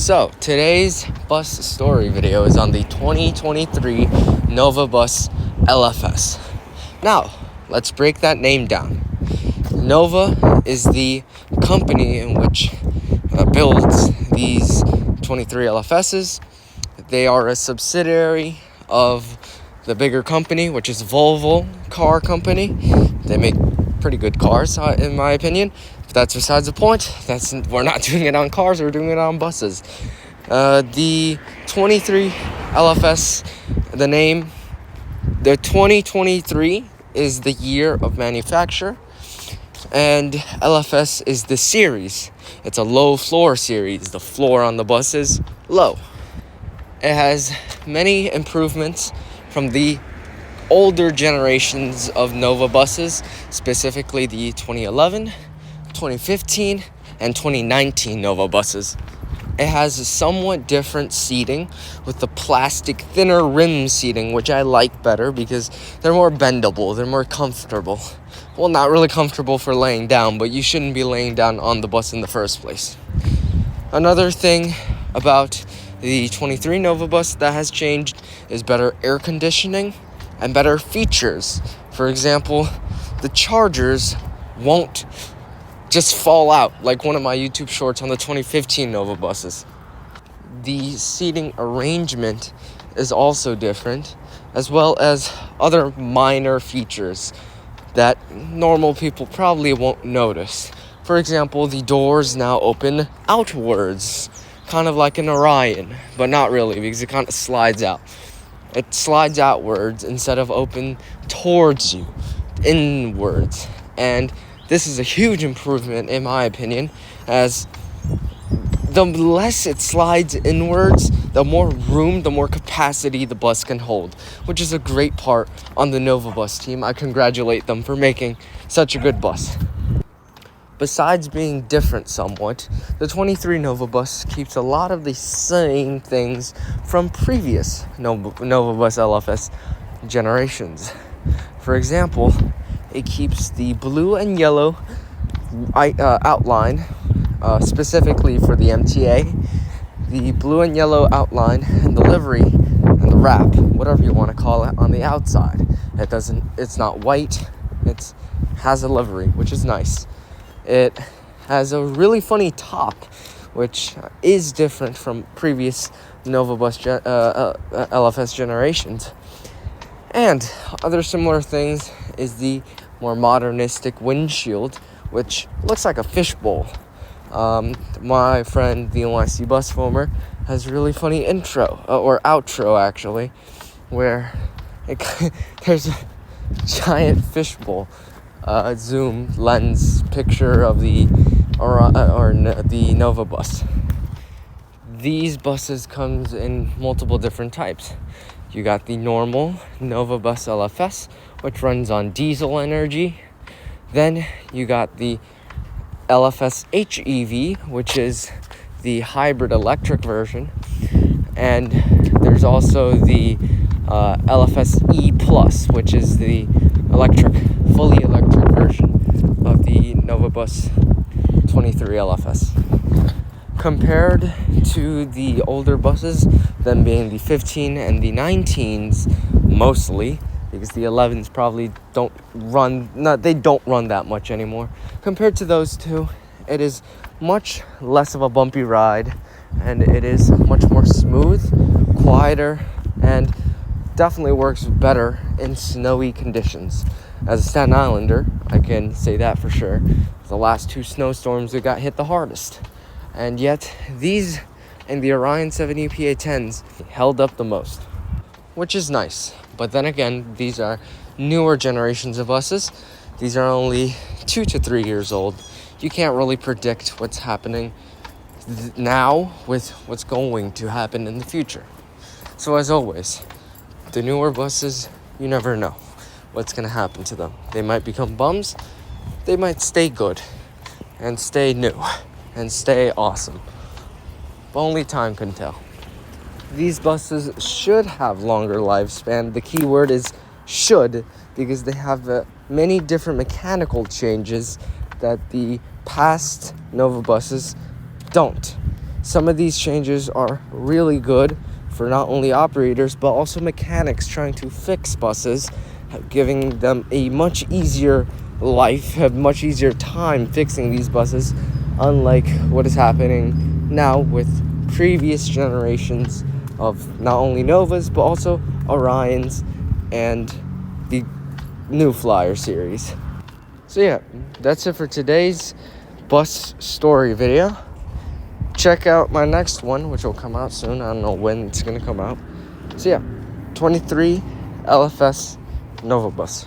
So, today's bus story video is on the 2023 Nova Bus LFS. Now, let's break that name down. Nova is the company in which builds these 23 LFSs. They are a subsidiary of the bigger company, which is Volvo Car Company. They make pretty good cars, in my opinion. But that's besides the point. We're not doing it on cars, we're doing it on buses. The 23 LFS, the 2023 is the year of manufacture, and LFS is the series. It's a low floor series. The floor on the bus is low. It has many improvements from the older generations of Nova buses, specifically the 2011, 2015, and 2019 Nova buses. It has a somewhat different seating with the plastic thinner rim seating, which I like better because they're more bendable, they're more comfortable. Well, not really comfortable for laying down, but you shouldn't be laying down on the bus in the first place. Another thing about the 23 Nova bus that has changed is better air conditioning and better features. For example, the chargers won't just fall out like one of my YouTube shorts on the 2015 Nova buses. The seating arrangement is also different, as well as other minor features that normal people probably won't notice. For example, the doors now open outwards, kind of like an Orion, but not really because it kind of slides out. It slides outwards instead of open towards you, inwards. And this is a huge improvement, in my opinion, as the less it slides inwards, the more room, the more capacity the bus can hold, which is a great part on the Nova Bus team. I congratulate them for making such a good bus. Besides being different somewhat, the 23 Nova Bus keeps a lot of the same things from previous Nova Bus LFS generations. For example, it keeps the blue and yellow outline, specifically for the MTA, the blue and yellow outline and the livery and the wrap, whatever you want to call it, on the outside. It's not white, it has a livery, which is nice. It has a really funny top, which is different from previous Nova Bus LFS generations. And other similar things is the more modernistic windshield, which looks like a fishbowl. My friend, the NYC Bus Foamer, has a really funny outro actually, where there's a giant fishbowl zoom lens picture of the Nova bus. These buses comes in multiple different types. You got the normal Nova Bus LFS, which runs on diesel energy. Then you got the LFS HEV, which is the hybrid electric version. And there's also the LFS E+, which is the fully electric version of the Nova Bus 23 LFS. Compared to the older buses, them being the 15 and the 19s mostly, because the 11s probably don't run that much anymore. Compared to those two, it is much less of a bumpy ride, and it is much more smooth, quieter, and definitely works better in snowy conditions. As a Staten Islander, I can say that for sure. The last two snowstorms that got hit the hardest. And yet, these and the Orion 7 EPA 10s held up the most, which is nice. But then again, these are newer generations of buses. These are only 2 to 3 years old. You can't really predict what's happening now with what's going to happen in the future. So as always, the newer buses, you never know what's going to happen to them. They might become bums. They might stay good and stay new and stay awesome. But only time can tell. These buses should have longer lifespan. The key word is should, because they have many different mechanical changes that the past Nova buses don't. Some of these changes are really good for not only operators but also mechanics trying to fix buses, giving them a much easier life, have much easier time fixing these buses, unlike what is happening now with previous generations of not only Novas but also Orions and the New Flyer series. So yeah, that's it for today's bus story video. Check out my next one, which will come out soon. I don't know when it's gonna come out. So yeah, 23 LFS Nova Bus.